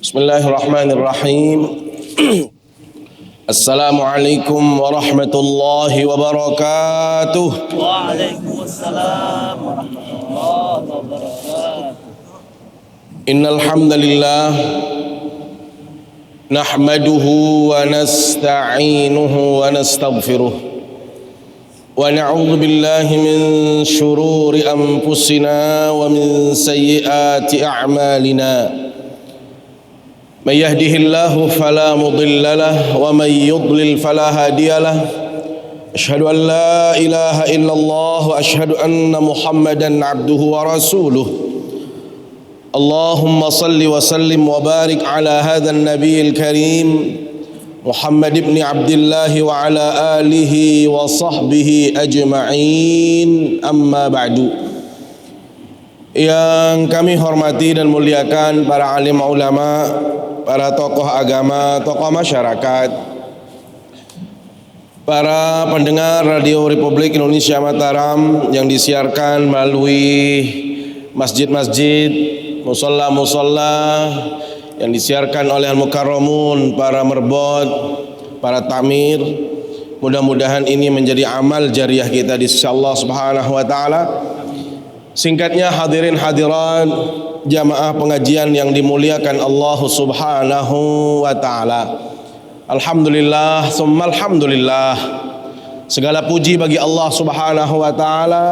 Bismillahirrahmanirrahim. Assalamualaikum warahmatullahi wabarakatuh. Waalaikumsalam warahmatullahi wabarakatuh. Innal hamdalillah nahmaduhu wa nasta'inuhu wa nastaghfiruh wa na'udzu billahi min shururi anfusina wa min sayyiati a'malina. من يهده الله فلا مضل له ومن يضلل فلا هادي له أشهد أن لا إله إلا الله وأشهد أن محمدا عبده ورسوله اللهم صل وسلم وبارك على هذا النبي الكريم محمد بن عبد الله وعلى آله وصحبه أجمعين أما بعد. Yang kami hormati dan muliakan para alim ulama, para tokoh agama, tokoh masyarakat, para pendengar Radio Republik Indonesia Mataram yang disiarkan melalui masjid-masjid, musola-musola, yang disiarkan oleh Al-Mukarramun, para merbot, para tamir. Mudah-mudahan ini menjadi amal jariah kita di sisi Allah Subhanahu wa taala. Singkatnya, hadirin hadirat jamaah pengajian yang dimuliakan Allah Subhanahu wa taala. Alhamdulillah, summa alhamdulillah. Segala puji bagi Allah Subhanahu wa taala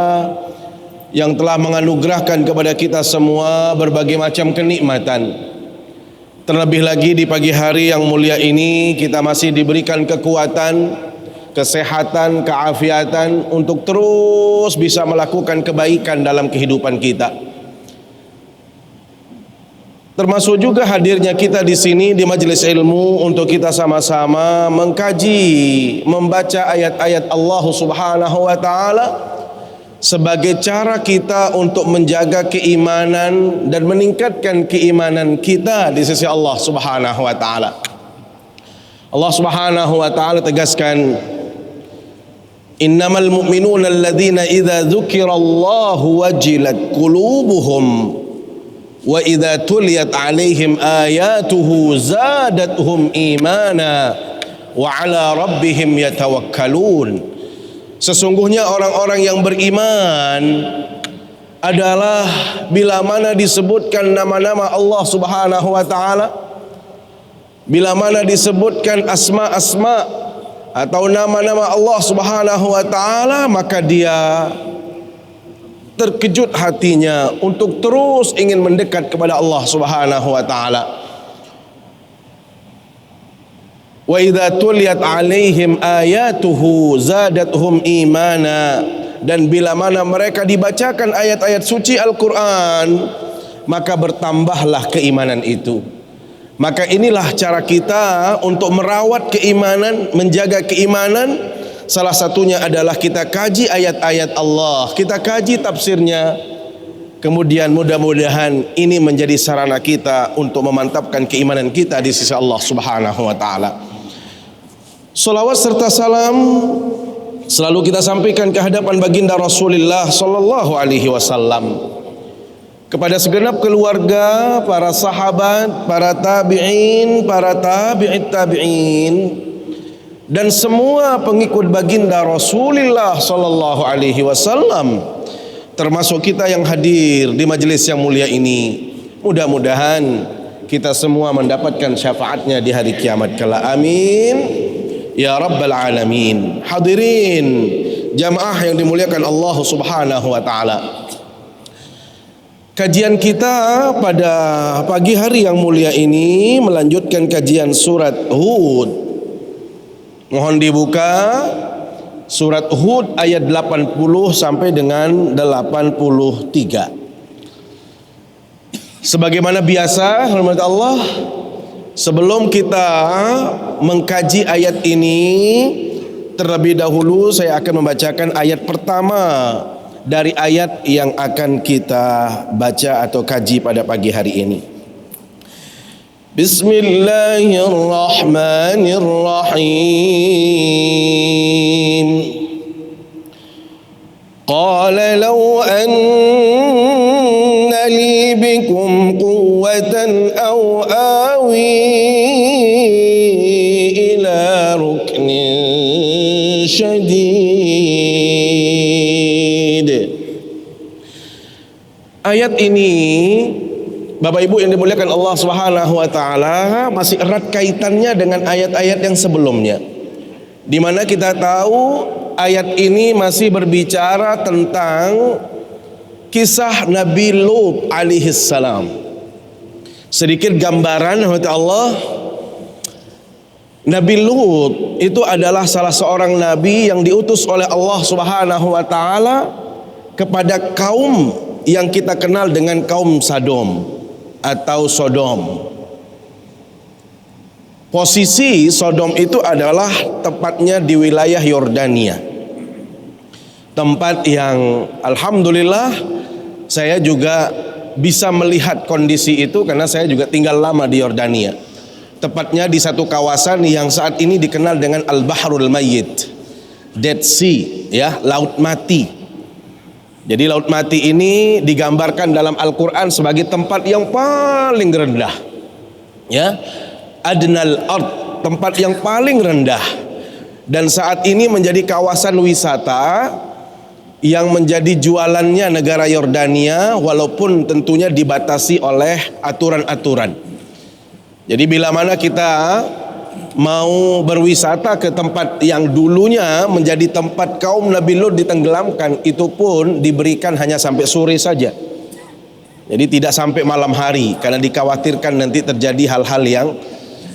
yang telah menganugerahkan kepada kita semua berbagai macam kenikmatan. Terlebih lagi di pagi hari yang mulia ini kita masih diberikan kekuatan, kesehatan, keafiatan untuk terus bisa melakukan kebaikan dalam kehidupan kita. Termasuk juga hadirnya kita di sini di majelis ilmu untuk kita sama-sama mengkaji, membaca ayat-ayat Allah Subhanahu wa taala sebagai cara kita untuk menjaga keimanan dan meningkatkan keimanan kita di sisi Allah Subhanahu wa taala. Allah Subhanahu wa taala tegaskan, innamal mu'minuna alladhina idza dzukirallahu wajilat qulubuhum wa idza tuliyat 'alaihim ayatuhu zadatuhum imana wa 'ala rabbihim yatawakkalun. Sesungguhnya orang-orang yang beriman adalah bila mana disebutkan nama-nama Allah Subhanahu wa taala, bila mana disebutkan asma-asma atau nama-nama Allah Subhanahu wa taala, maka dia terkejut hatinya untuk terus ingin mendekat kepada Allah Subhanahu wa taala. Wa idza tuliyat 'alaihim ayatuhu zadatuhum imana, dan bila mana mereka dibacakan ayat-ayat suci Al-Qur'an, maka bertambahlah keimanan itu. Maka inilah cara kita untuk merawat keimanan, menjaga keimanan. Salah satunya adalah kita kaji ayat-ayat Allah, kita kaji tafsirnya. Kemudian mudah-mudahan ini menjadi sarana kita untuk memantapkan keimanan kita di sisi Allah Subhanahu wa taala. Salawat serta salam selalu kita sampaikan ke hadapan baginda Rasulullah sallallahu alaihi wasallam, kepada segenap keluarga, para sahabat, para tabi'in, para tabi'it tabi'in, dan semua pengikut baginda Rasulullah sallallahu alaihi wasallam, termasuk kita yang hadir di majelis yang mulia ini. Mudah-mudahan kita semua mendapatkan syafaatnya di hari kiamat kala. Amin ya rabbal alamin. Hadirin jamaah yang dimuliakan Allah Subhanahu wa taala, kajian kita pada pagi hari yang mulia ini melanjutkan kajian surat Hud. Mohon dibuka surat Hud ayat 80 sampai dengan 83. Sebagaimana biasa, hormat Allah, sebelum kita mengkaji ayat ini, terlebih dahulu saya akan membacakan ayat pertama dari ayat yang akan kita baca atau kaji pada pagi hari ini. Bismillahirrahmanirrahim. Qala law anna li bikum quwwatan aw awi ila ruknin syadid. Ayat ini, Bapak Ibu yang dimuliakan Allah Subhanahu wa taala, masih erat kaitannya dengan ayat-ayat yang sebelumnya. Di mana kita tahu ayat ini masih berbicara tentang kisah Nabi Lut alaihi salam. Sedikit gambaran Allah, Nabi Lut itu adalah salah seorang nabi yang diutus oleh Allah Subhanahu wa taala kepada kaum yang kita kenal dengan kaum Sodom atau Sodom. Posisi Sodom itu adalah tepatnya di wilayah Yordania. Tempat yang alhamdulillah saya juga bisa melihat kondisi itu karena saya juga tinggal lama di Yordania. Tepatnya di satu kawasan yang saat ini dikenal dengan Al-Bahrul Mayyit, Dead Sea, ya, laut mati. Jadi laut mati ini digambarkan dalam Al-Quran sebagai tempat yang paling rendah, ya, adnal ard, tempat yang paling rendah. Dan saat ini menjadi kawasan wisata yang menjadi jualannya negara Yordania, walaupun tentunya dibatasi oleh aturan-aturan. Jadi bila mana kita mau berwisata ke tempat yang dulunya menjadi tempat kaum Nabi Lut ditenggelamkan, itu pun diberikan hanya sampai sore saja. Jadi tidak sampai malam hari karena dikhawatirkan nanti terjadi hal-hal yang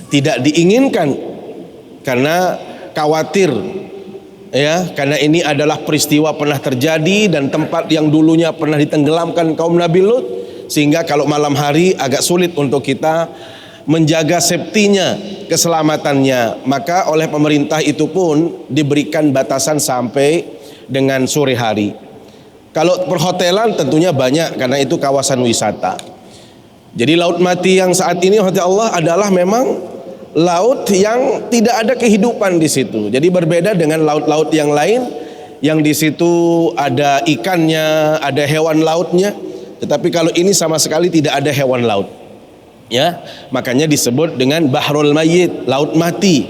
tidak diinginkan. Karena khawatir, ya, karena ini adalah peristiwa pernah terjadi dan tempat yang dulunya pernah ditenggelamkan kaum Nabi Lut, sehingga kalau malam hari agak sulit untuk kita menjaga safety-nya, keselamatannya. Maka oleh pemerintah itu pun diberikan batasan sampai dengan sore hari. Kalau perhotelan tentunya banyak karena itu kawasan wisata. Jadi laut mati yang saat ini Allah adalah memang laut yang tidak ada kehidupan di situ. Jadi berbeda dengan laut-laut yang lain yang di situ ada ikannya, ada hewan lautnya. Tetapi kalau ini sama sekali tidak ada hewan laut. Ya, makanya disebut dengan Bahrul Mayyit, laut mati.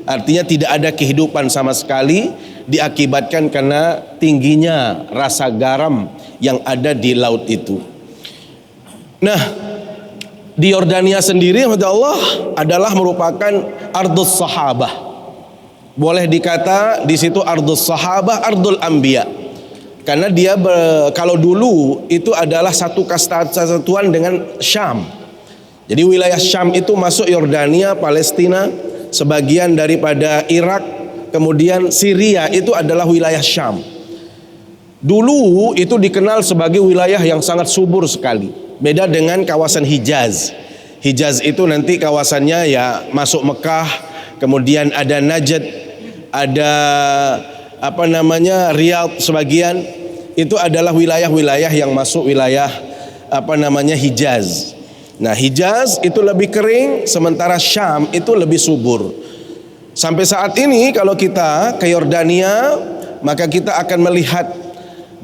Artinya tidak ada kehidupan sama sekali, diakibatkan karena tingginya rasa garam yang ada di laut itu. Nah, di Yordania sendiri Allah adalah merupakan Ardus Sahabah. Boleh dikata di situ Ardus Sahabah, Ardul Anbiya. Karena dia kalau dulu itu adalah satu kesatuan dengan Syam. Jadi wilayah Syam itu masuk Yordania, Palestina, sebagian daripada Irak, kemudian Syria itu adalah wilayah Syam. Dulu itu dikenal sebagai wilayah yang sangat subur sekali. Beda dengan kawasan Hijaz. Hijaz itu nanti kawasannya ya masuk Mekah, kemudian ada Najd, ada Riyadh sebagian. Itu adalah wilayah-wilayah yang masuk wilayah Hijaz. Nah, Hijaz itu lebih kering, sementara Syam itu lebih subur. Sampai saat ini kalau kita ke Yordania, maka kita akan melihat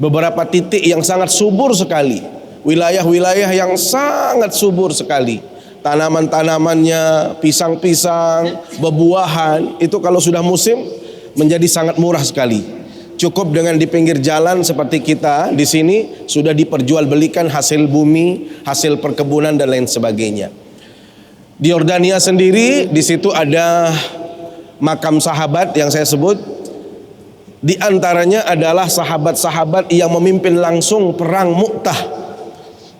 beberapa titik yang sangat subur sekali. Wilayah-wilayah yang sangat subur sekali. Tanaman-tanamannya, pisang-pisang, bebuahan, itu kalau sudah musim menjadi sangat murah sekali. Cukup dengan di pinggir jalan seperti kita di sini sudah diperjualbelikan hasil bumi, hasil perkebunan dan lain sebagainya. Di Yordania sendiri di situ ada makam sahabat yang saya sebut. Di antaranya adalah sahabat-sahabat yang memimpin langsung perang Mu'tah.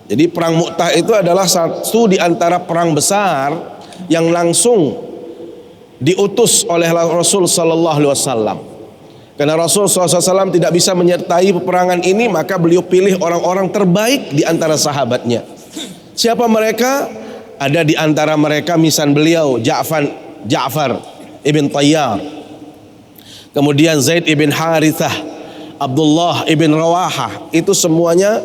Jadi perang Mu'tah itu adalah satu di antara perang besar yang langsung diutus oleh Rasul sallallahu alaihi wasallam. Karena Rasul SAW tidak bisa menyertai peperangan ini, maka beliau pilih orang-orang terbaik di antara sahabatnya. Siapa mereka? Ada di antara mereka misal beliau Ja'far ibn Tayyar, kemudian Zaid ibn Harithah, Abdullah ibn Rawahah. Itu semuanya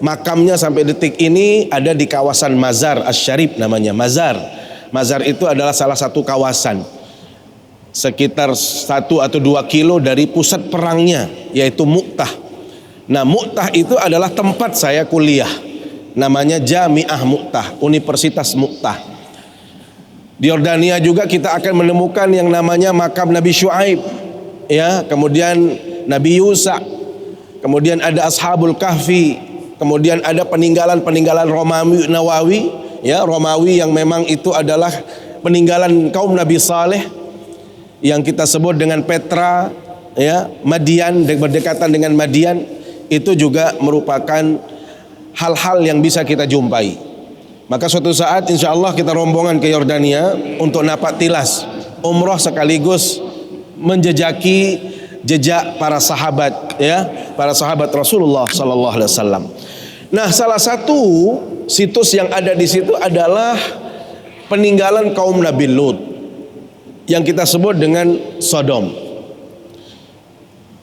makamnya sampai detik ini ada di kawasan Mazar Asy-Syarif namanya. Mazar itu adalah salah satu kawasan sekitar 1 atau 2 kilo dari pusat perangnya, yaitu Mu'tah. Nah, Mu'tah itu adalah tempat saya kuliah, namanya Jami'ah Mu'tah, Universitas Mu'tah. Di Yordania juga kita akan menemukan yang namanya makam Nabi Syuaib, ya, kemudian Nabi Yusa, kemudian ada Ashabul Kahfi, kemudian ada peninggalan-peninggalan Romawi Nawawi, ya, Romawi yang memang itu adalah peninggalan kaum Nabi Saleh yang kita sebut dengan Petra, ya, Madian, berdekatan dengan Madian. Itu juga merupakan hal-hal yang bisa kita jumpai. Maka suatu saat insya Allah kita rombongan ke Yordania untuk napak tilas umroh sekaligus menjejaki jejak para sahabat, ya, para sahabat Rasulullah Sallallahu Alaihi Wasallam. Nah, salah satu situs yang ada di situ adalah peninggalan kaum Nabi Lut yang kita sebut dengan Sodom.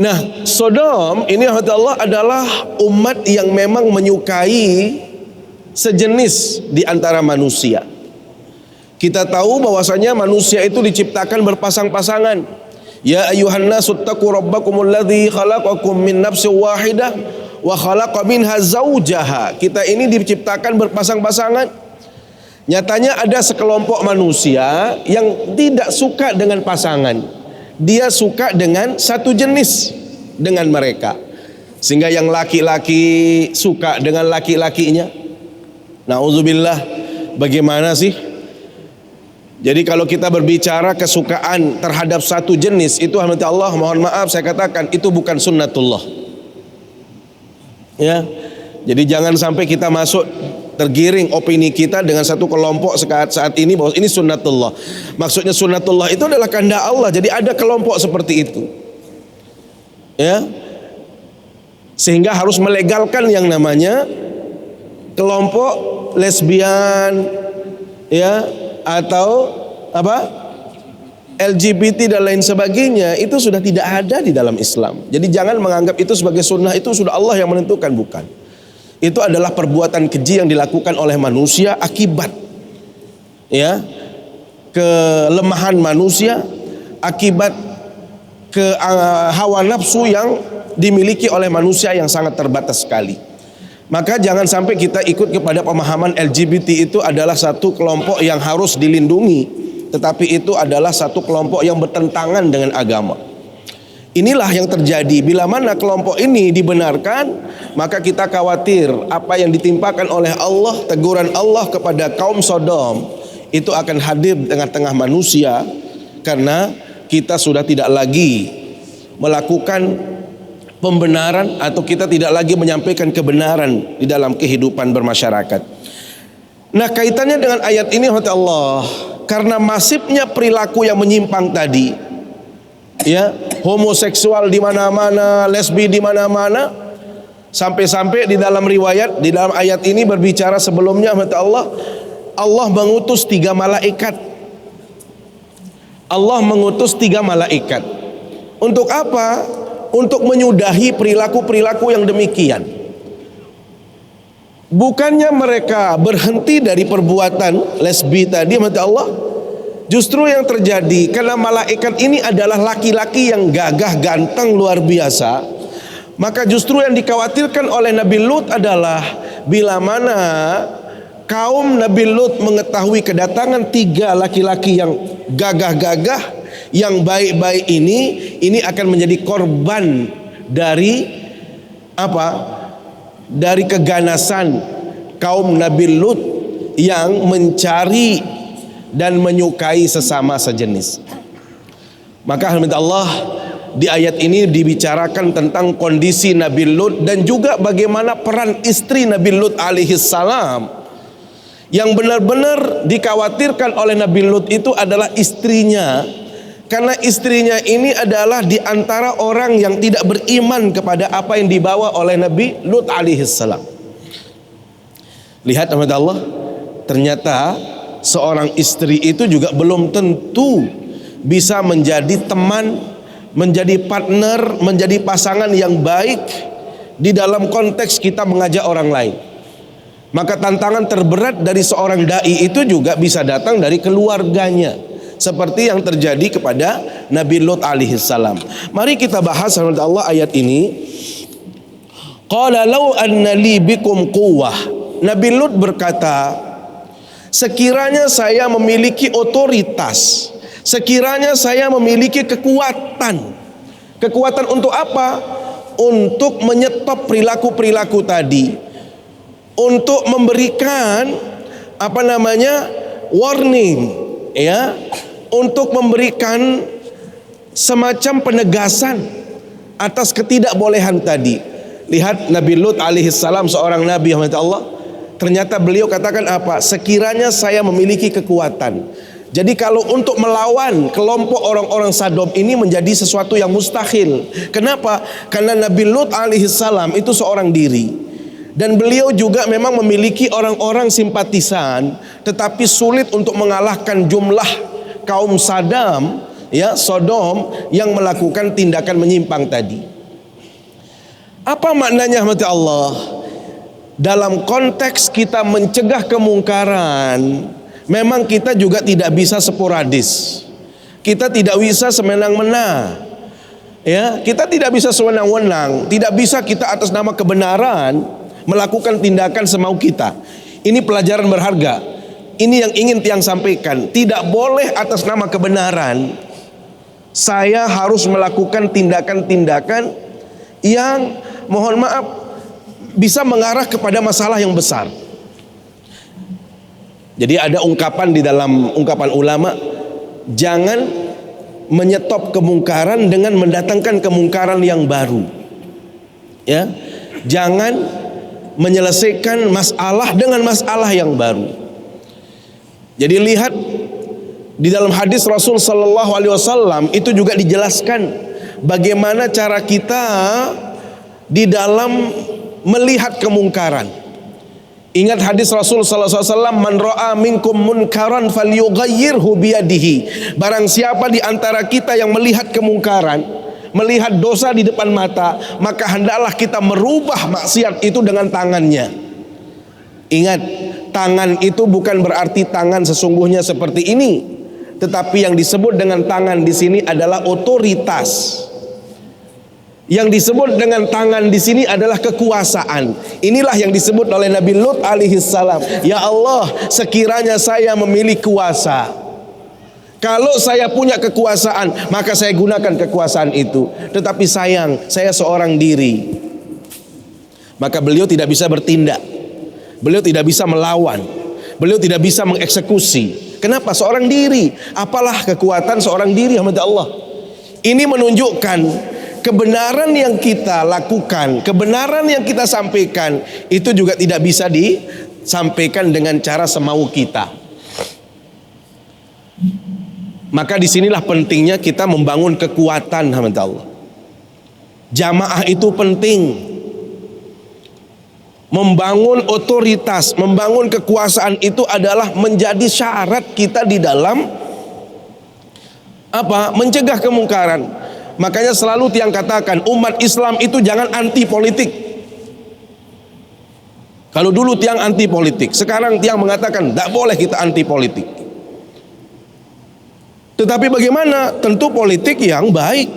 Nah, Sodom ini Allah adalah umat yang memang menyukai sejenis di antara manusia. Kita tahu bahwasanya manusia itu diciptakan berpasang-pasangan. Ya ayuhan nasu taqu rabbakumul ladzi khalaqakum min nafsin wahidah wa khalaqa minha zaujaha. Kita ini diciptakan berpasang-pasangan. Nyatanya ada sekelompok manusia yang tidak suka dengan pasangan. Dia suka dengan satu jenis dengan mereka. Sehingga yang laki-laki suka dengan laki-lakinya. Nauzubillah, bagaimana sih? Jadi kalau kita berbicara kesukaan terhadap satu jenis, itu Allah, mohon maaf saya katakan itu bukan sunnatullah. Ya. Jadi jangan sampai kita masuk tergiring opini kita dengan satu kelompok saat ini bahwa ini sunnatullah. Maksudnya sunnatullah itu adalah kehendak Allah. Jadi ada kelompok seperti itu. Ya. Sehingga harus melegalkan yang namanya kelompok lesbian, ya, atau apa, LGBT dan lain sebagainya. Itu sudah tidak ada di dalam Islam. Jadi jangan menganggap itu sebagai sunnah, itu sudah Allah yang menentukan, bukan. Itu adalah perbuatan keji yang dilakukan oleh manusia akibat, ya, kelemahan manusia, akibat hawa nafsu yang dimiliki oleh manusia yang sangat terbatas sekali. Maka jangan sampai kita ikut kepada pemahaman LGBT itu adalah satu kelompok yang harus dilindungi, tetapi itu adalah satu kelompok yang bertentangan dengan agama. Inilah yang terjadi. Bila mana kelompok ini dibenarkan, maka kita khawatir apa yang ditimpakan oleh Allah, teguran Allah kepada kaum Sodom itu akan hadir di tengah-tengah manusia, karena kita sudah tidak lagi melakukan pembenaran atau kita tidak lagi menyampaikan kebenaran di dalam kehidupan bermasyarakat. Nah, kaitannya dengan ayat ini Allah, karena masifnya perilaku yang menyimpang tadi, ya, homoseksual di mana-mana, lesbi di mana-mana, sampai-sampai di dalam riwayat, di dalam ayat ini berbicara sebelumnya Allah mengutus 3 malaikat. Allah mengutus 3 malaikat. Untuk apa? Untuk menyudahi perilaku-perilaku yang demikian. Bukannya mereka berhenti dari perbuatan lesbi tadi, mata Allah, justru yang terjadi karena malaikat ini adalah laki-laki yang gagah ganteng luar biasa, maka justru yang dikhawatirkan oleh Nabi Lut adalah bila mana kaum Nabi Lut mengetahui kedatangan 3 laki-laki yang gagah-gagah, yang baik-baik ini akan menjadi korban dari apa? Dari keganasan kaum Nabi Lut yang mencari dan menyukai sesama sejenis. Maka alhamdulillah Allah di ayat ini dibicarakan tentang kondisi Nabi Lut dan juga bagaimana peran istri Nabi Lut alaihi salam. Yang benar-benar dikhawatirkan oleh Nabi Lut itu adalah istrinya. Karena istrinya ini adalah di antara orang yang tidak beriman kepada apa yang dibawa oleh Nabi Lut alaihi salam. Lihat Allah, ternyata seorang istri itu juga belum tentu bisa menjadi teman, menjadi partner, menjadi pasangan yang baik di dalam konteks kita mengajak orang lain. Maka tantangan terberat dari seorang dai itu juga bisa datang dari keluarganya, seperti yang terjadi kepada Nabi Lut alaihi salam. Mari kita bahas Allah ayat ini. Qala law anna li bikum quwwah. Nabi Lut berkata, sekiranya saya memiliki otoritas, sekiranya saya memiliki kekuatan. Kekuatan untuk apa? Untuk menyetop perilaku-perilaku tadi, untuk memberikan warning, ya, untuk memberikan semacam penegasan atas ketidakbolehan tadi. Lihat Nabi Lut alaihissalam, seorang nabi yang Allah, ternyata beliau katakan apa? Sekiranya saya memiliki kekuatan. Jadi kalau untuk melawan kelompok orang-orang Sodom ini menjadi sesuatu yang mustahil. Kenapa? Karena Nabi Lut alaihissalam itu seorang diri, dan beliau juga memang memiliki orang-orang simpatisan, tetapi sulit untuk mengalahkan jumlah kaum Sodom, ya, Sodom yang melakukan tindakan menyimpang tadi. Apa maknanya rahmat Allah? Dalam konteks kita mencegah kemungkaran, memang kita juga tidak bisa sporadis. Kita tidak bisa semena-mena. Ya, kita tidak bisa sewenang-wenang, tidak bisa kita atas nama kebenaran melakukan tindakan semau kita. Ini pelajaran berharga. Ini yang ingin Tiang sampaikan. Tidak boleh atas nama kebenaran saya harus melakukan tindakan-tindakan yang, mohon maaf, bisa mengarah kepada masalah yang besar. Jadi ada ungkapan di dalam ungkapan ulama, jangan menyetop kemungkaran dengan mendatangkan kemungkaran yang baru. Ya, jangan menyelesaikan masalah dengan masalah yang baru. Jadi lihat di dalam hadis Rasul Sallallahu Alaihi Wasallam itu juga dijelaskan bagaimana cara kita di dalam melihat kemungkaran. Ingat hadis Rasul sallallahu alaihi wasallam, man ra'a minkum munkaran falyughayyirhu biyadihi. Barang siapa di antara kita yang melihat kemungkaran, melihat dosa di depan mata, maka hendaklah kita merubah maksiat itu dengan tangannya. Ingat, tangan itu bukan berarti tangan sesungguhnya seperti ini, tetapi yang disebut dengan tangan di sini adalah otoritas. Yang disebut dengan tangan di sini adalah kekuasaan. Inilah yang disebut oleh Nabi Lut alaihissalam. Ya Allah, sekiranya saya memiliki kuasa, kalau saya punya kekuasaan, maka saya gunakan kekuasaan itu. Tetapi sayang, saya seorang diri. Maka beliau tidak bisa bertindak, beliau tidak bisa melawan, beliau tidak bisa mengeksekusi. Kenapa? Seorang diri. Apalah kekuatan seorang diri, rahmat Allah. Ini menunjukkan kebenaran yang kita lakukan, kebenaran yang kita sampaikan, itu juga tidak bisa disampaikan dengan cara semau kita. Maka disinilah pentingnya kita membangun kekuatan, rahmatullah. Jamaah itu penting. Membangun otoritas, membangun kekuasaan itu adalah menjadi syarat kita di dalam mencegah kemungkaran. Makanya selalu Tiang katakan, umat Islam itu jangan anti politik. Kalau dulu Tiang anti politik, sekarang Tiang mengatakan tidak boleh kita anti politik. Tetapi bagaimana? Tentu politik yang baik.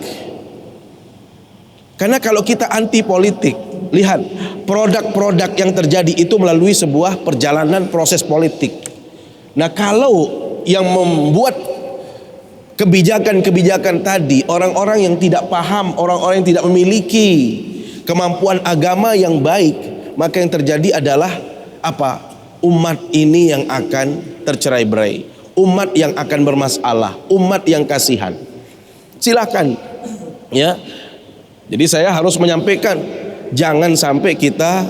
Karena kalau kita anti politik, lihat produk-produk yang terjadi itu melalui sebuah perjalanan proses politik. Nah, kalau yang membuat kebijakan-kebijakan tadi orang-orang yang tidak paham, orang-orang yang tidak memiliki kemampuan agama yang baik, maka yang terjadi adalah umat ini yang akan tercerai-berai, umat yang akan bermasalah, umat yang kasihan. Silakan, ya. Jadi saya harus menyampaikan, jangan sampai kita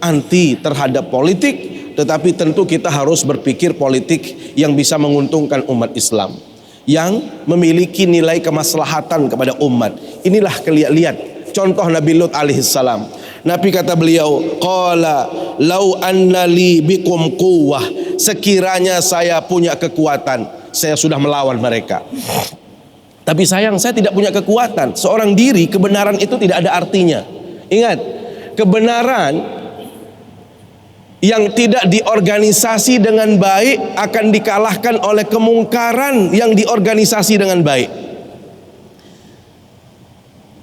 anti terhadap politik, tetapi tentu kita harus berpikir politik yang bisa menguntungkan umat Islam, yang memiliki nilai kemaslahatan kepada umat. Inilah lihat contoh Nabi Lut alaihissalam. Nabi kata beliau, qala lau anna li bikum quwwah, sekiranya saya punya kekuatan, saya sudah melawan mereka. Tapi sayang, saya tidak punya kekuatan. Seorang diri, kebenaran itu tidak ada artinya. Ingat, kebenaran yang tidak diorganisasi dengan baik akan dikalahkan oleh kemungkaran yang diorganisasi dengan baik.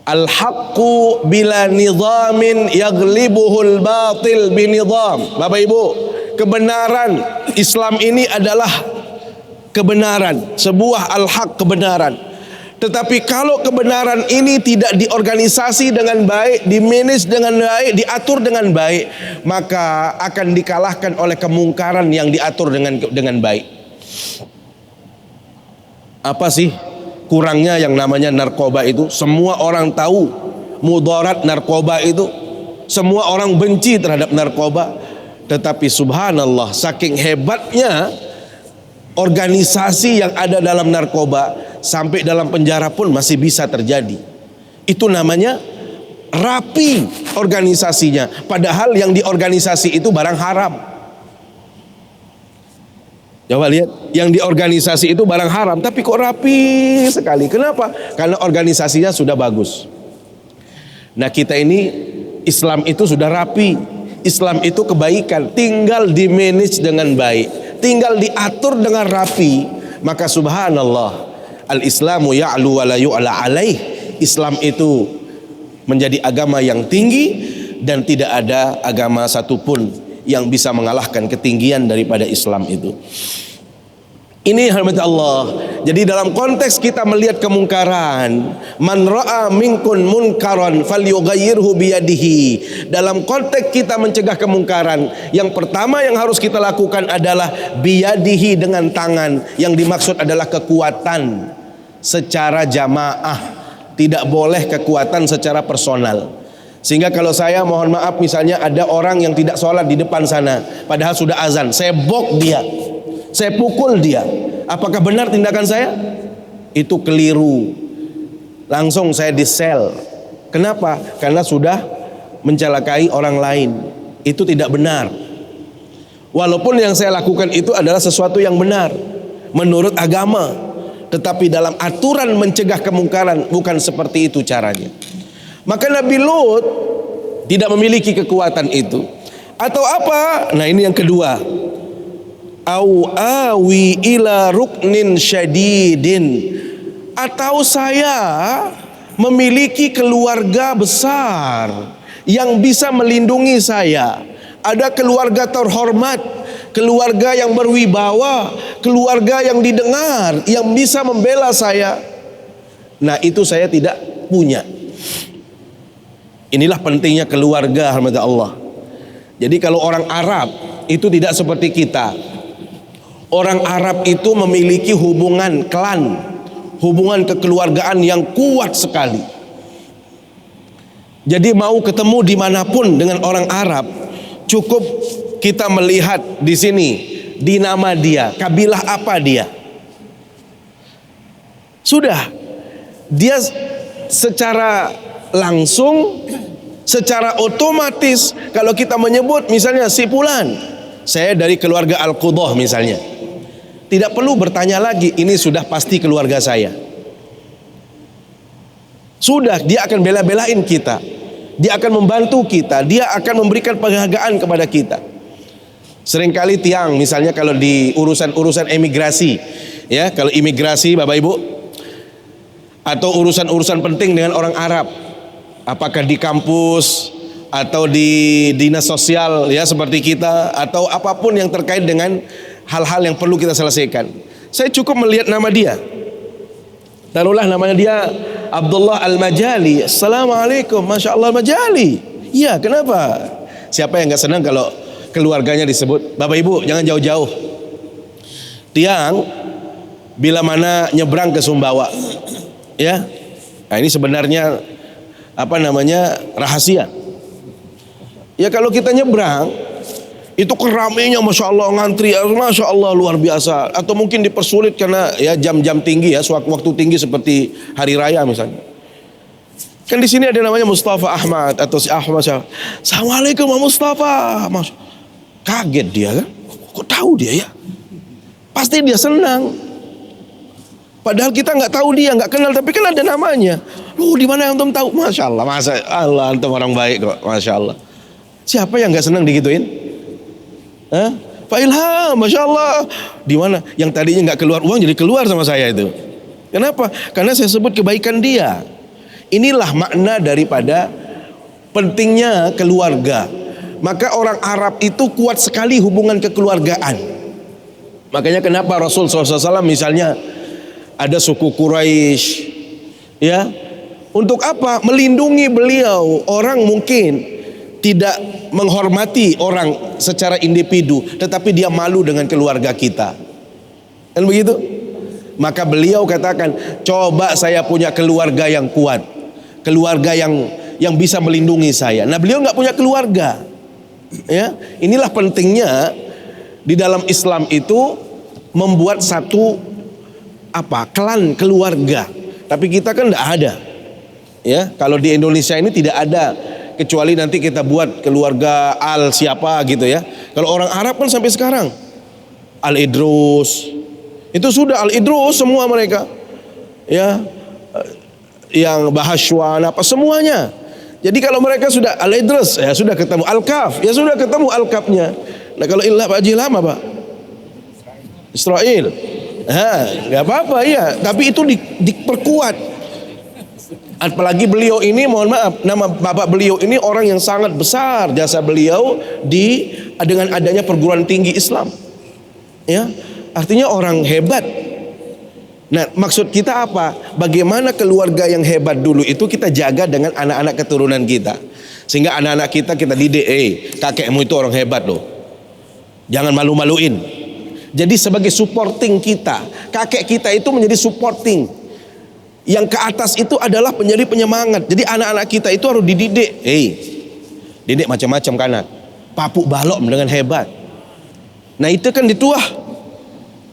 Al-haqqu bila nizamin yaglibuhul batil binizam. Bapak Ibu, kebenaran. Islam ini adalah kebenaran, sebuah al-haq, kebenaran. Tetapi kalau kebenaran ini tidak diorganisasi dengan baik, dimanage dengan baik, diatur dengan baik, maka akan dikalahkan oleh kemungkaran yang diatur dengan baik. Apa sih kurangnya yang namanya narkoba itu? Semua orang tahu mudarat narkoba itu. Semua orang benci terhadap narkoba. Tetapi subhanallah, saking hebatnya organisasi yang ada dalam narkoba, sampai dalam penjara pun masih bisa terjadi. Itu namanya rapi organisasinya. Padahal yang diorganisasi itu barang haram. Coba lihat, yang diorganisasi itu barang haram, tapi kok rapi sekali. Kenapa? Karena organisasinya sudah bagus. Nah, kita ini Islam itu sudah rapi. Islam itu kebaikan, tinggal di-manage dengan baik, tinggal diatur dengan rapi. Maka subhanallah, al-Islamu ya'lu wa la yu'la alaih. Islam itu menjadi agama yang tinggi dan tidak ada agama satupun yang bisa mengalahkan ketinggian daripada Islam itu. Ini hormat Allah. Jadi dalam konteks kita melihat kemungkaran, man ra'a minkun munkaran falyughayyirhu biyadihi. Dalam konteks kita mencegah kemungkaran, yang pertama yang harus kita lakukan adalah biyadihi, dengan tangan. Yang dimaksud adalah kekuatan secara jamaah, tidak boleh kekuatan secara personal. Sehingga kalau saya mohon maaf, misalnya ada orang yang tidak sholat di depan sana, padahal sudah azan, saya bok dia, saya pukul dia, apakah benar tindakan saya? Itu keliru. Langsung saya disel. Kenapa? Karena sudah mencelakai orang lain. Itu tidak benar. Walaupun yang saya lakukan itu adalah sesuatu yang benar menurut agama, tetapi dalam aturan mencegah kemungkaran bukan seperti itu caranya. Maka Nabi Lut tidak memiliki kekuatan itu. Atau apa? Nah, ini yang kedua. Au awi ila ruknin syadidin. Atau saya memiliki keluarga besar yang bisa melindungi saya. Ada keluarga terhormat, keluarga yang berwibawa, keluarga yang didengar, yang bisa membela saya. Nah, itu saya tidak punya. Inilah pentingnya keluarga, hormat Allah. Jadi kalau orang Arab itu tidak seperti kita. Orang Arab itu memiliki hubungan klan, hubungan kekeluargaan yang kuat sekali. Jadi mau ketemu dimanapun dengan orang Arab, cukup kita melihat di sini, di nama dia, kabilah apa dia. Sudah, dia secara langsung, secara otomatis, kalau kita menyebut misalnya si Fulan, saya dari keluarga Al-Qudah misalnya, tidak perlu bertanya lagi, ini sudah pasti keluarga saya. Sudah, dia akan bela-belain kita, dia akan membantu kita, dia akan memberikan penghargaan kepada kita. Seringkali tiang misalnya kalau di urusan-urusan emigrasi, ya, kalau imigrasi Bapak Ibu, atau urusan-urusan penting dengan orang Arab, apakah di kampus atau di dinas sosial, ya seperti kita, atau apapun yang terkait dengan hal-hal yang perlu kita selesaikan, saya cukup melihat nama dia. Taruhlah namanya dia Abdullah Al-Majali. Assalamualaikum, Masya Allah Majali. Iya, kenapa? Siapa yang gak senang kalau keluarganya disebut? Bapak Ibu jangan jauh-jauh. Tiang bila mana nyebrang ke Sumbawa, ya, nah ini sebenarnya rahasia. Ya kalau kita nyebrang itu keramainya Masya Allah, ngantri Masya Allah luar biasa. Atau mungkin dipersulit karena ya jam-jam tinggi, ya waktu tinggi seperti hari raya misalnya. Kan di sini ada namanya Mustafa Ahmad atau si Ahmad. Assalamualaikum Pak Mustafa. Kaget dia kan, kok tahu dia ya? Pasti dia senang. Padahal kita nggak tahu dia, nggak kenal, tapi kan ada namanya. Di mana antum tahu? Masya Allah, masa Allah antum orang baik kok, Masya Allah. Siapa yang nggak senang digituin? Pak Ilham, Masya Allah. Di mana? Yang tadinya nggak keluar uang jadi keluar sama saya itu. Kenapa? Karena saya sebut kebaikan dia. Inilah makna daripada pentingnya keluarga. Maka orang Arab itu kuat sekali hubungan kekeluargaan. Makanya kenapa Rasul SAW misalnya ada suku Quraisy, ya, untuk apa? Melindungi beliau. Orang mungkin tidak menghormati orang secara individu, tetapi dia malu dengan keluarga kita. Kan begitu? Maka beliau katakan, coba saya punya keluarga yang kuat, keluarga yang bisa melindungi saya. Nah, beliau nggak punya keluarga. Ya, inilah pentingnya di dalam Islam itu membuat satu klan keluarga. Tapi kita kan tidak ada. Ya, kalau di Indonesia ini tidak ada, kecuali nanti kita buat keluarga Al siapa gitu ya. Kalau orang Arab kan sampai sekarang Al Idrus, itu sudah Al Idrus semua mereka. Ya, yang Bahaswan apa semuanya. Jadi kalau mereka sudah Al Idrus, ya sudah ketemu Al Kaf, ya sudah ketemu Al Kafnya. Nah kalau Pak Haji Ilham apa? Israel. Nggak apa-apa ya, tapi itu diperkuat. Apalagi beliau ini, mohon maaf, nama bapak beliau ini orang yang sangat besar jasa beliau dengan adanya perguruan tinggi Islam. Ya, artinya orang hebat. Nah, maksud kita apa? Bagaimana keluarga yang hebat dulu itu kita jaga dengan anak-anak keturunan kita, sehingga anak-anak kita didik, kakekmu itu orang hebat loh, jangan malu-maluin. Jadi sebagai supporting kita, kakek kita itu menjadi supporting. Yang ke atas itu adalah menjadi penyemangat. Jadi anak-anak kita itu harus dididik. Didik macam-macam kanan. Papuk balok dengan hebat. Nah itu kan dituah.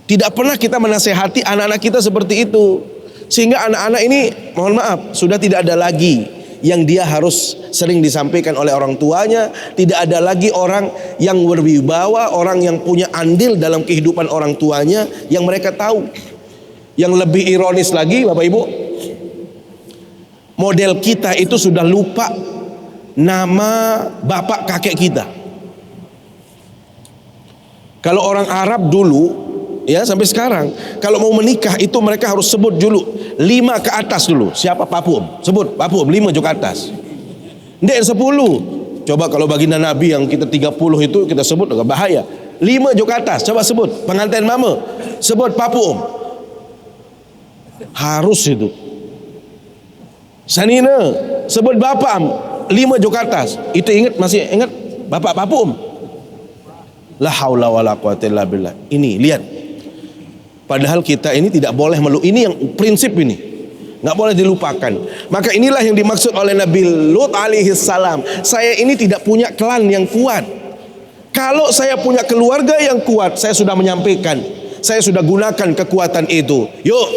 Tidak pernah kita menasehati anak-anak kita seperti itu. Sehingga anak-anak ini, mohon maaf, sudah tidak ada lagi yang dia harus sering disampaikan oleh orang tuanya. Tidak ada lagi orang yang berwibawa, orang yang punya andil dalam kehidupan orang tuanya yang mereka tahu. Yang lebih ironis lagi Bapak Ibu, model kita itu sudah lupa nama bapak kakek kita. Kalau orang Arab dulu, ya sampai sekarang, kalau mau menikah itu mereka harus sebut dulu 5 ke atas dulu. Siapa Papum? Sebut Papum 5 ke atas. Ndek 10. Coba kalau baginda Nabi yang kita 30 itu kita sebut agak bahaya. 5 ke atas. Coba sebut pengantin mama. Sebut Papum. Harus itu. Sanina sebut bapak 5 ke atas. Itu masih ingat bapak Papum? La haula wala quwata illa billah. Ini lihat. Padahal kita ini tidak boleh ini yang prinsip ini nggak boleh dilupakan. Maka inilah yang dimaksud oleh Nabi Lut alaihi salam. Saya ini tidak punya klan yang kuat. Kalau saya punya keluarga yang kuat, saya sudah menyampaikan, saya sudah gunakan kekuatan itu. Yuk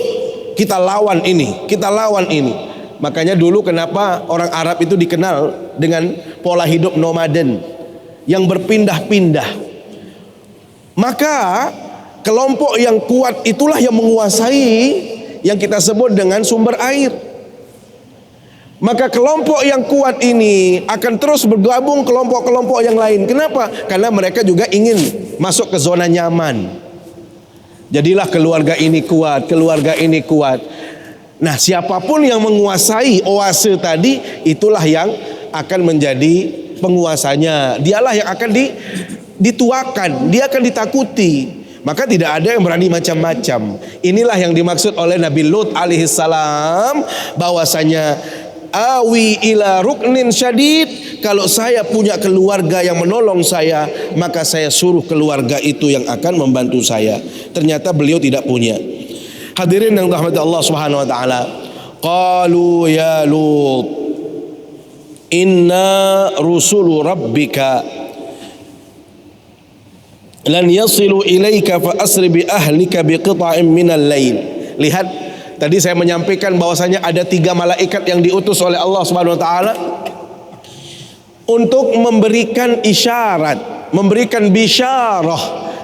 kita lawan ini, kita lawan ini. Makanya dulu kenapa orang Arab itu dikenal dengan pola hidup nomaden yang berpindah-pindah. Maka kelompok yang kuat itulah yang menguasai yang kita sebut dengan sumber air. Maka kelompok yang kuat ini akan terus bergabung kelompok-kelompok yang lain. Kenapa? Karena mereka juga ingin masuk ke zona nyaman. Jadilah keluarga ini kuat, keluarga ini kuat. Nah, siapapun yang menguasai oase tadi, itulah yang akan menjadi penguasanya. Dialah yang akan dituakan, dia akan ditakuti. Maka tidak ada yang berani macam-macam. Inilah yang dimaksud oleh Nabi Lut alaihissalam, bahwasanya awi ila ruknin syadid. Kalau saya punya keluarga yang menolong saya, maka saya suruh keluarga itu yang akan membantu saya. Ternyata beliau tidak punya. Hadirin yang dirahmati Allah Subhanahu wa taala. Qalu ya Lut, inna rusulu rabbika lan yasilu ilaika fa asri bi ahlika bi qita'in minal lail. Lihat, tadi saya menyampaikan bahwasanya ada 3 malaikat yang diutus oleh Allah Subhanahu wa taala untuk memberikan isyarat, memberikan bisyarah,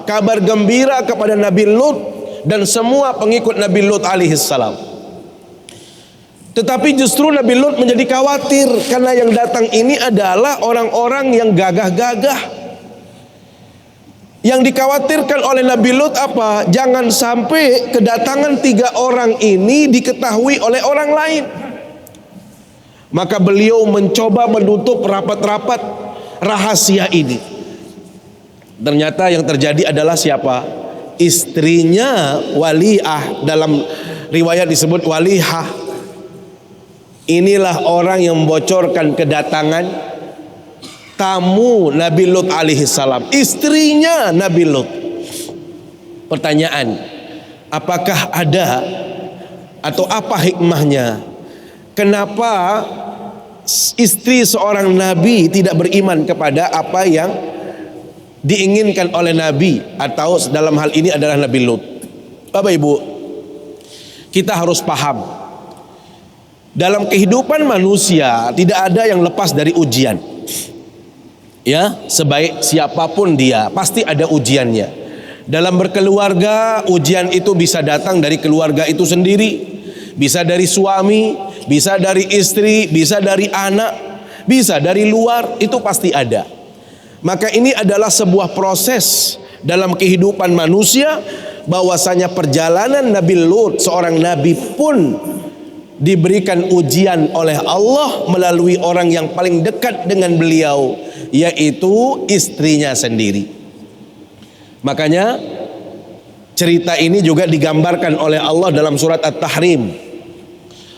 kabar gembira kepada Nabi Lut dan semua pengikut Nabi Lut alaihissalam. Tetapi justru Nabi Lut menjadi khawatir karena yang datang ini adalah orang-orang yang gagah-gagah. Yang dikhawatirkan oleh Nabi Lut apa? Jangan sampai kedatangan 3 orang ini diketahui oleh orang lain. Maka beliau mencoba menutup rapat-rapat rahasia ini? Ternyata yang terjadi adalah siapa? Istrinya Walihah, dalam riwayat disebut Walihah. Inilah orang yang membocorkan kedatangan tamu Nabi Lut alaihi salam, istrinya Nabi Lut. Pertanyaan, apakah ada atau apa hikmahnya? Kenapa istri seorang nabi tidak beriman kepada apa yang diinginkan oleh Nabi, atau dalam hal ini adalah Nabi Lut? Bapak Ibu, kita harus paham, dalam kehidupan manusia tidak ada yang lepas dari ujian. Ya, sebaik siapapun dia, pasti ada ujiannya. Dalam berkeluarga, ujian itu bisa datang dari keluarga itu sendiri, bisa dari suami, bisa dari istri, bisa dari anak, bisa dari luar, itu pasti ada. Maka ini adalah sebuah proses dalam kehidupan manusia, bahwasanya perjalanan Nabi Lut, seorang nabi pun diberikan ujian oleh Allah melalui orang yang paling dekat dengan beliau, yaitu istrinya sendiri. Makanya cerita ini juga digambarkan oleh Allah dalam surat At-Tahrim.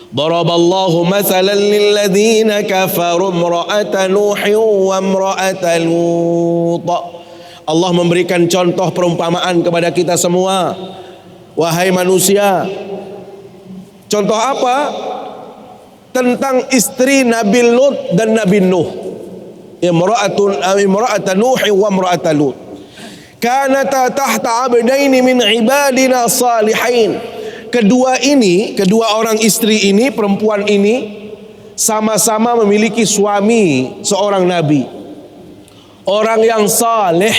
Daraballahu mathalan lilladzina kafaru imra'ata Nuhin wa imra'ata Lut. Allah memberikan contoh perumpamaan kepada kita semua, wahai manusia. Contoh apa? Tentang istri Nabi Lut dan Nabi Nuh. Imra'ata Nuhin wa imra'ata Lut. Kanata tahta abdaini min ibadina salihin. Kedua orang istri ini, perempuan ini sama-sama memiliki suami seorang nabi, orang yang saleh,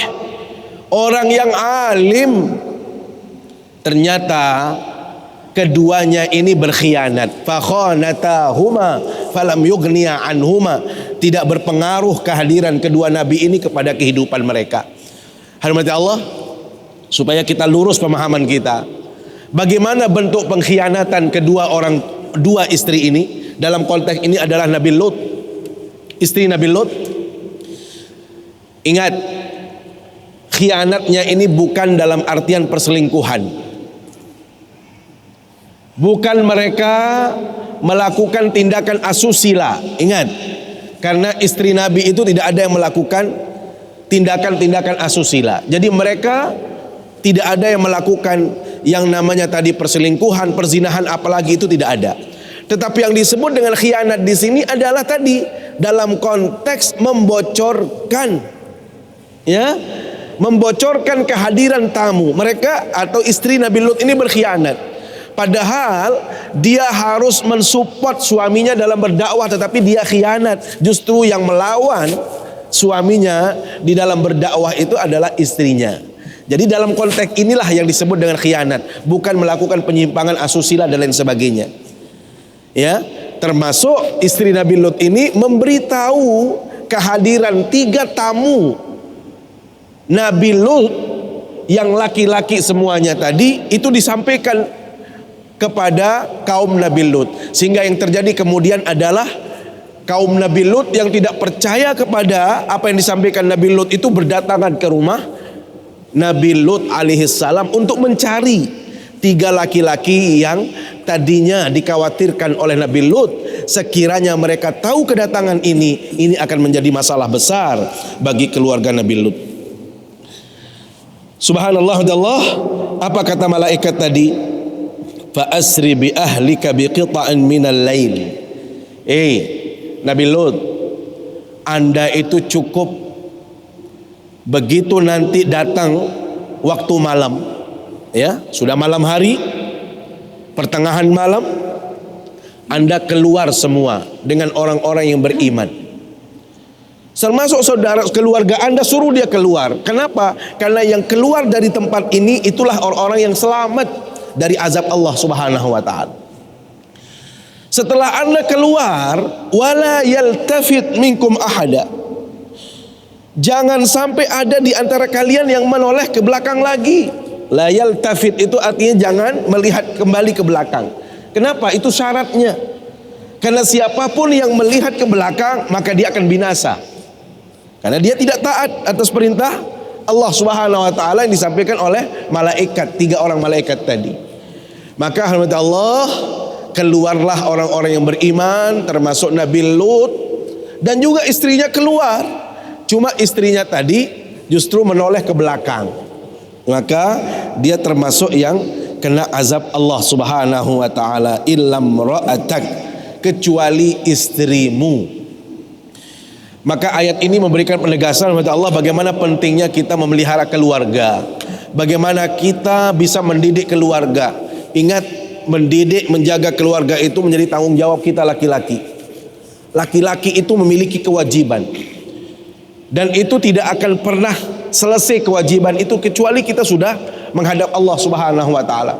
orang yang alim. Ternyata keduanya ini berkhianat. Fakhanatahuma falam yughniya anhuma. Tidak berpengaruh kehadiran kedua nabi ini kepada kehidupan mereka. Hormati Allah, supaya kita lurus pemahaman kita. Bagaimana bentuk pengkhianatan dua istri ini? Dalam konteks ini adalah Nabi Lut, istri Nabi Lut. Ingat, khianatnya ini bukan dalam artian perselingkuhan. Bukan mereka melakukan tindakan asusila. Ingat, karena istri Nabi itu tidak ada yang melakukan tindakan-tindakan asusila. Jadi mereka tidak ada yang melakukan yang namanya tadi perselingkuhan, perzinahan, apalagi itu tidak ada. Tetapi yang disebut dengan khianat di sini adalah tadi dalam konteks membocorkan, ya, membocorkan kehadiran tamu. Mereka atau istri Nabi Lut ini berkhianat. Padahal dia harus mensupport suaminya dalam berdakwah, tetapi dia khianat. Justru yang melawan suaminya di dalam berdakwah itu adalah istrinya. Jadi dalam konteks inilah yang disebut dengan khianat, bukan melakukan penyimpangan asusila dan lain sebagainya. Ya, termasuk istri Nabi Lut ini memberitahu kehadiran 3 tamu Nabi Lut yang laki-laki semuanya tadi, itu disampaikan kepada kaum Nabi Lut, sehingga yang terjadi kemudian adalah kaum Nabi Lut yang tidak percaya kepada apa yang disampaikan Nabi Lut itu berdatangan ke rumah Nabi Lut alaihissalam untuk mencari 3 laki-laki yang tadinya dikhawatirkan oleh Nabi Lut. Sekiranya mereka tahu kedatangan ini akan menjadi masalah besar bagi keluarga Nabi Lut. Subhanallah, Allah, apa kata malaikat tadi? Fa asri bi ahlika bi qita'in minal lail. Nabi Lut, Anda itu cukup begitu nanti datang waktu malam, ya, sudah malam hari, pertengahan malam, Anda keluar semua dengan orang-orang yang beriman, termasuk saudara keluarga Anda, suruh dia keluar. Kenapa? Karena yang keluar dari tempat ini itulah orang-orang yang selamat dari azab Allah Subhanahu wa ta'ala. Setelah Anda keluar, wala yaltafit minkum ahada, jangan sampai ada di antara kalian yang menoleh ke belakang lagi. La yaltafit itu artinya jangan melihat kembali ke belakang. Kenapa? Itu syaratnya. Karena siapapun yang melihat ke belakang maka dia akan binasa. Karena dia tidak taat atas perintah Allah Subhanahu wa taala yang disampaikan oleh malaikat, 3 orang malaikat tadi. Maka rahmat Allah, keluarlah orang-orang yang beriman termasuk Nabi Lut dan juga istrinya keluar. Cuma istrinya tadi justru menoleh ke belakang. Maka dia termasuk yang kena azab Allah Subhanahu wa taala, illam ra'atak, kecuali istrimu. Maka ayat ini memberikan penegasan kepada Allah bagaimana pentingnya kita memelihara keluarga, bagaimana kita bisa mendidik keluarga. Ingat, mendidik, menjaga keluarga itu menjadi tanggung jawab kita laki-laki. Laki-laki itu memiliki kewajiban, dan itu tidak akan pernah selesai kewajiban itu kecuali kita sudah menghadap Allah Subhanahu wa taala.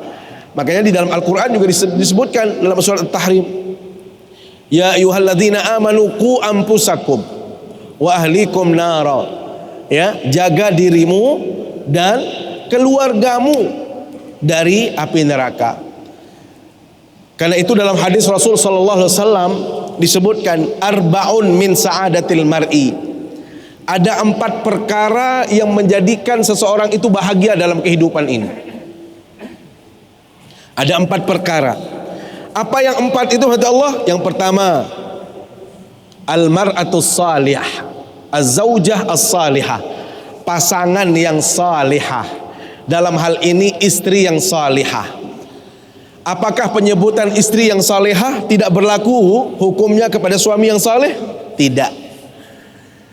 Makanya di dalam Al-Qur'an juga disebutkan dalam surat At-Tahrim, ya ayyuhalladzina amanu qu anfusakum wa ahlikum nara. Ya, jaga dirimu dan keluargamu dari api neraka. Karena itu dalam hadis Rasul sallallahu alaihi wasallam disebutkan arbaun min sa'adatil mar'i. Ada 4 perkara yang menjadikan seseorang itu bahagia dalam kehidupan ini. Ada 4 perkara. Apa yang 4 itu kata Allah? Yang pertama, al-mar'atus salihah, az-zaujah as-salihah, pasangan yang salihah. Dalam hal ini istri yang salihah. Apakah penyebutan istri yang salihah tidak berlaku hukumnya kepada suami yang saleh? Tidak.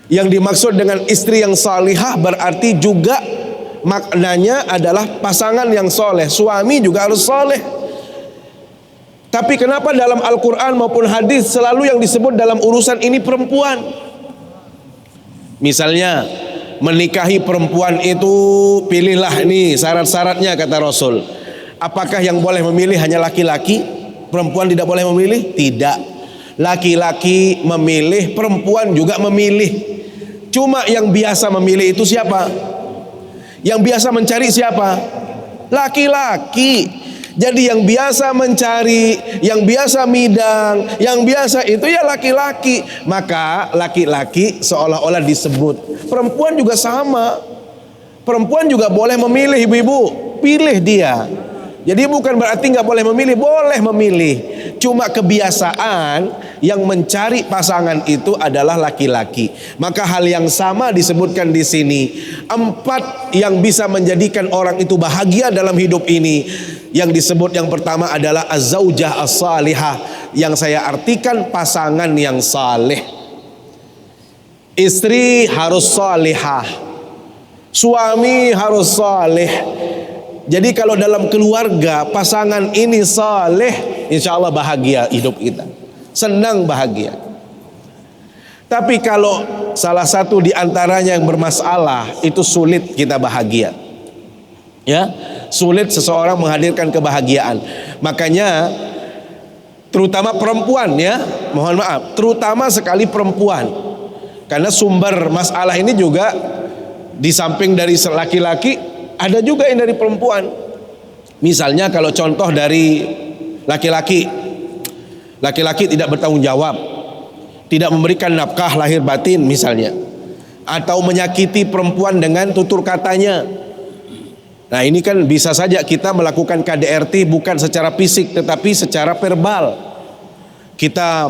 Yang dimaksud dengan istri yang salihah berarti juga maknanya adalah pasangan yang soleh. Suami juga harus soleh. Tapi kenapa dalam Al-Quran maupun hadis selalu yang disebut dalam urusan ini perempuan? Misalnya menikahi perempuan itu, pilihlah nih syarat-syaratnya kata Rasul. Apakah yang boleh memilih hanya laki-laki? Perempuan tidak boleh memilih? Tidak. Laki-laki memilih, perempuan juga memilih. Cuma yang biasa memilih itu siapa? Yang biasa mencari siapa? Laki-laki. Jadi yang biasa mencari, yang biasa midang, yang biasa itu ya laki-laki. Maka laki-laki seolah-olah disebut. Perempuan juga sama. Perempuan juga boleh memilih, ibu-ibu. Pilih dia. Jadi bukan berarti nggak boleh memilih, boleh memilih. Cuma kebiasaan yang mencari pasangan itu adalah laki-laki. Maka hal yang sama disebutkan di sini. 4 yang bisa menjadikan orang itu bahagia dalam hidup ini. Yang disebut yang pertama adalah az-zaujah as-salihah, yang saya artikan pasangan yang saleh. Istri harus salihah, suami harus saleh. Jadi kalau dalam keluarga pasangan ini saleh, insya Allah bahagia hidup kita, senang bahagia. Tapi kalau salah satu di antaranya yang bermasalah, itu sulit kita bahagia. Ya, sulit seseorang menghadirkan kebahagiaan. Makanya terutama perempuan, ya, mohon maaf, terutama sekali perempuan. Karena sumber masalah ini juga di samping dari laki-laki, ada juga yang dari perempuan. Misalnya kalau contoh dari laki-laki, laki-laki tidak bertanggung jawab, tidak memberikan nafkah lahir batin misalnya, atau menyakiti perempuan dengan tutur katanya. Nah ini kan bisa saja kita melakukan KDRT bukan secara fisik tetapi secara verbal. Kita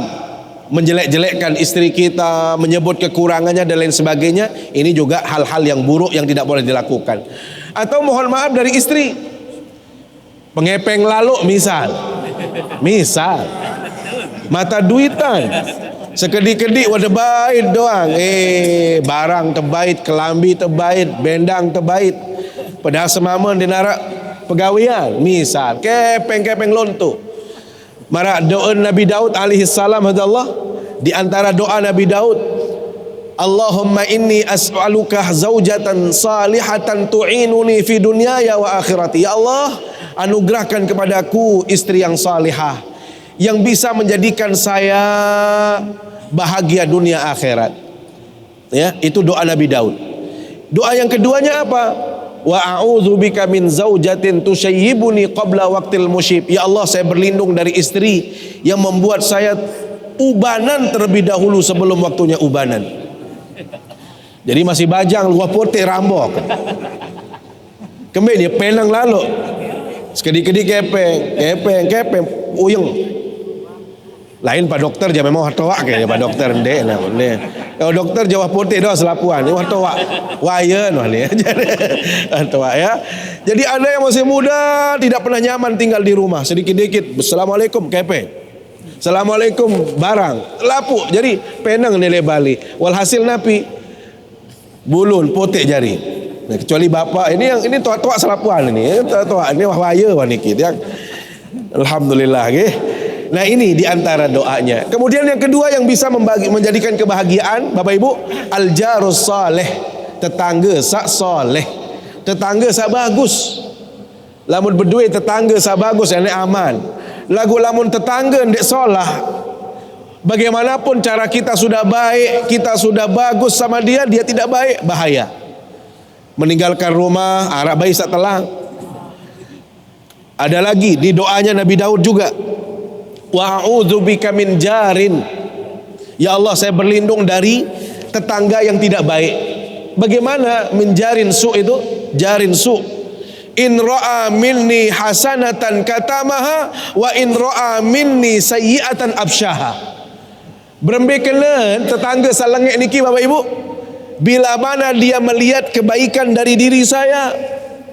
menjelek-jelekkan istri kita, menyebut kekurangannya dan lain sebagainya. Ini juga hal-hal yang buruk yang tidak boleh dilakukan. Atau mohon maaf dari istri, pengepeng lalu misal mata duitan, sekedi-kedi wadah bait doang, barang tebait, kelambi tebait, bendang tebait, padahal semaman di narak pegawian misal, kepeng-kepeng lontu. Mara doa Nabi Daud alaihi salam, hadallah, di antara doa Nabi Daud, Allahumma inni as'aluka zaujatan salihatan tu'inuni fi dunyaya wa akhirati. Ya Allah, anugerahkan kepadaku istri yang salihah yang bisa menjadikan saya bahagia dunia akhirat. Ya, itu doa Nabi Daud. Doa yang keduanya apa? Wa a'udzubika min zaujatin tusyayyibuni qabla waqtil musyib. Ya Allah, saya berlindung dari istri yang membuat saya ubanan terlebih dahulu sebelum waktunya ubanan. Jadi masih bajang, luar putih rambok. Kembali dia penang lalu. Sekedi-kedi kepeng, uyeng. Lain Pak Dokter jangan memang hartoa kayaknya Pak Dokter ndek lah. Kalau dokter Jawa Putih dah selapuan, ini hartoa. Wayen wah ni. Hartoa ya. Jadi ada yang masih muda tidak pernah nyaman tinggal di rumah, sedikit-dikit Assalamualaikum kepeng. Assalamualaikum barang lapu. Jadi penang nilai Bali. Walhasil napi bulun potek jari. Nah, kecuali bapak ini tua-tua selapuan ini. Tua-tua ini wahwaya waniki ya. Alhamdulillah nggih. Nah, ini diantara doanya. Kemudian yang kedua yang bisa menjadikan kebahagiaan Bapak Ibu, al-jarus saleh, tetangga sak soleh, tetangga sak bagus. Lamun berduit tetangga sak bagus ini aman. Lagu lamun tetangga ndek solah, bagaimanapun cara kita sudah baik, kita sudah bagus sama dia, dia tidak baik, bahaya. Meninggalkan rumah, arah bayi sak telang. Ada lagi di doanya Nabi Daud juga. Wa a'udzubika min jarin. Ya Allah, saya berlindung dari tetangga yang tidak baik. Bagaimana menjarin su itu? Jarin su. In ra'a minni hasanatan katamaha wa in ra'a minni sayyi'atan absyaha. Berembekelen tetangga salangek niki Bapak Ibu. Bila mana dia melihat kebaikan dari diri saya,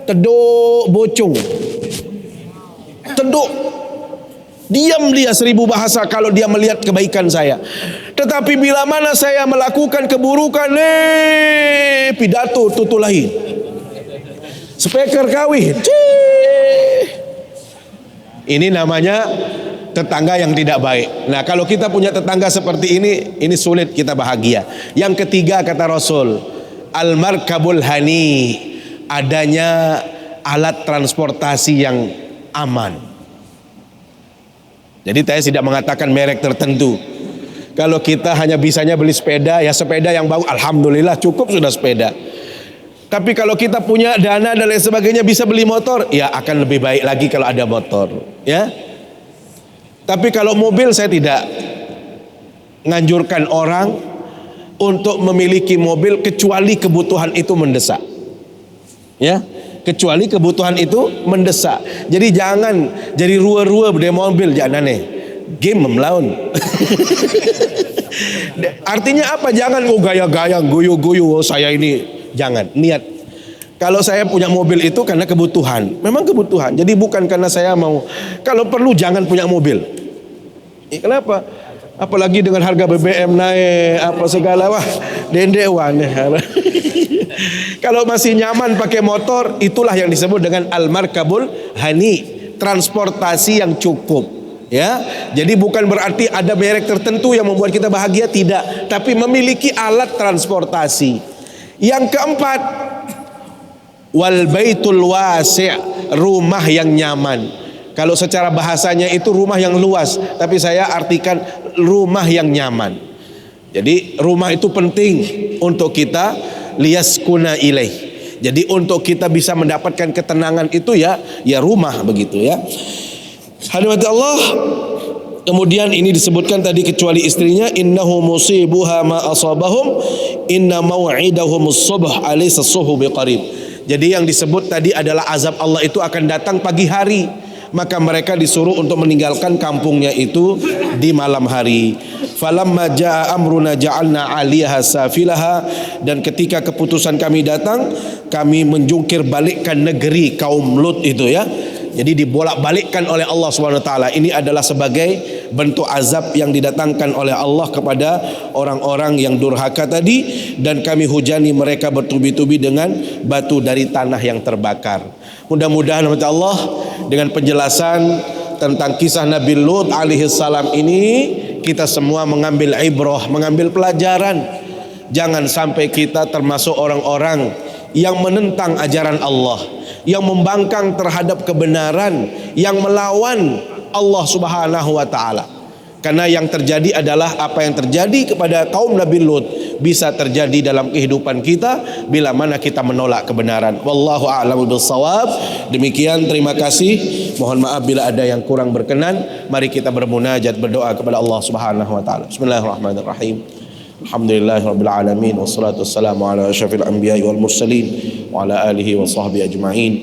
teduk bocong. Teduk. Diam dia 1000 bahasa kalau dia melihat kebaikan saya. Tetapi bila mana saya melakukan keburukan, pidato tutulahi. Speaker kawin. Ini namanya tetangga yang tidak baik. Nah, kalau kita punya tetangga seperti ini sulit kita bahagia. Yang ketiga kata Rasul, al-markabul hani, adanya alat transportasi yang aman. Jadi saya tidak mengatakan merek tertentu. Kalau kita hanya bisanya beli sepeda, ya sepeda yang bagus, alhamdulillah cukup sudah sepeda. Tapi kalau kita punya dana dan lain sebagainya bisa beli motor, ya akan lebih baik lagi kalau ada motor, ya. Tapi kalau mobil saya tidak menganjurkan orang untuk memiliki mobil kecuali kebutuhan itu mendesak. Ya, kecuali kebutuhan itu mendesak. Jadi jangan jadi rua-rua berdaya mobil, jangan aneh. Game melawan. Artinya apa? Jangan gaya-gaya, guyu-guyu saya ini. Jangan, niat. Kalau saya punya mobil itu karena kebutuhan. Memang kebutuhan. Jadi bukan karena saya mau. Kalau perlu jangan punya mobil. Kenapa? Apalagi dengan harga BBM naik apa segala, wah dendewan. Kalau masih nyaman pakai motor, itulah yang disebut dengan al-markabul hani, transportasi yang cukup. Ya, jadi bukan berarti ada merek tertentu yang membuat kita bahagia, tidak, tapi memiliki alat transportasi. Yang keempat, wal baitul wasi', rumah yang nyaman. Kalau secara bahasanya itu rumah yang luas, tapi saya artikan rumah yang nyaman. Jadi rumah itu penting untuk kita liyaskuna ilaih. Jadi untuk kita bisa mendapatkan ketenangan itu ya rumah begitu ya. Hadirat Allah. Kemudian ini disebutkan tadi kecuali istrinya, innahu musibuha ma asabahum inna mau'idahumus subh alaysa suhu biqarib. Jadi yang disebut tadi adalah azab Allah itu akan datang pagi hari. Maka mereka disuruh untuk meninggalkan kampungnya itu di malam hari. Falamma jaa amruna ja'alna 'aliyaha safilaha, dan ketika keputusan kami datang, kami menjungkir balikkan negeri kaum Lut itu ya. Jadi dibolak-balikkan oleh Allah Subhanahu wa taala. Ini adalah sebagai bentuk azab yang didatangkan oleh Allah kepada orang-orang yang durhaka tadi, dan kami hujani mereka bertubi-tubi dengan batu dari tanah yang terbakar. Mudah-mudahan Allah dengan penjelasan tentang kisah Nabi Lut alaihi salam ini kita semua mengambil ibrah, mengambil pelajaran. Jangan sampai kita termasuk orang-orang yang menentang ajaran Allah, yang membangkang terhadap kebenaran, yang melawan Allah Subhanahu wa taala. Karena yang terjadi adalah apa yang terjadi kepada kaum Nabi Lut bisa terjadi dalam kehidupan kita bila mana kita menolak kebenaran. Wallahu a'lamu bissawab. Demikian, terima kasih. Mohon maaf bila ada yang kurang berkenan. Mari kita bermunajat, berdoa kepada Allah Subhanahu wa taala. Bismillahirrahmanirrahim. Alhamdulillahirabbil alamin wassalatu wassalamu ala asyrafil anbiya'i wal mursalin wa ala alihi wa sahbihi ajma'in.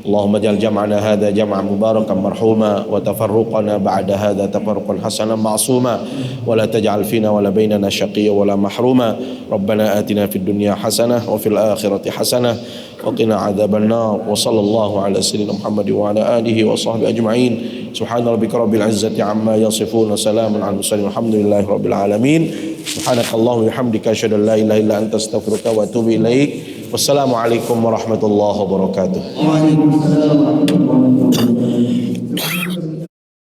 Allahumma ja'al jam'ana hadha jam'an mubarakan marhuma wa tafarruqana ba'da hadha tafarruqan hasanan ma'suma wa la taj'al fina wa la bainana syaqiyyan wa la mahruma. Rabbana atina fid dunya hasanah wa fil akhirati hasanah wa qina adzaban nar. Wa sallallahu ala sayyidina Muhammad wa ala alihi wa sahbihi ajma'in. Subhana rabbika rabbil izzati amma yasifun wa salamun alal mursalin walhamdulillahi rabbil alamin. Subhanakallahumma wa bihamdika asyhadu an la ilaha illa anta astaghfiruka wa atubu ilaik. Wassalamualaikum warahmatullahi wabarakatuh. Waalaikumsalam warahmatullahi wabarakatuh.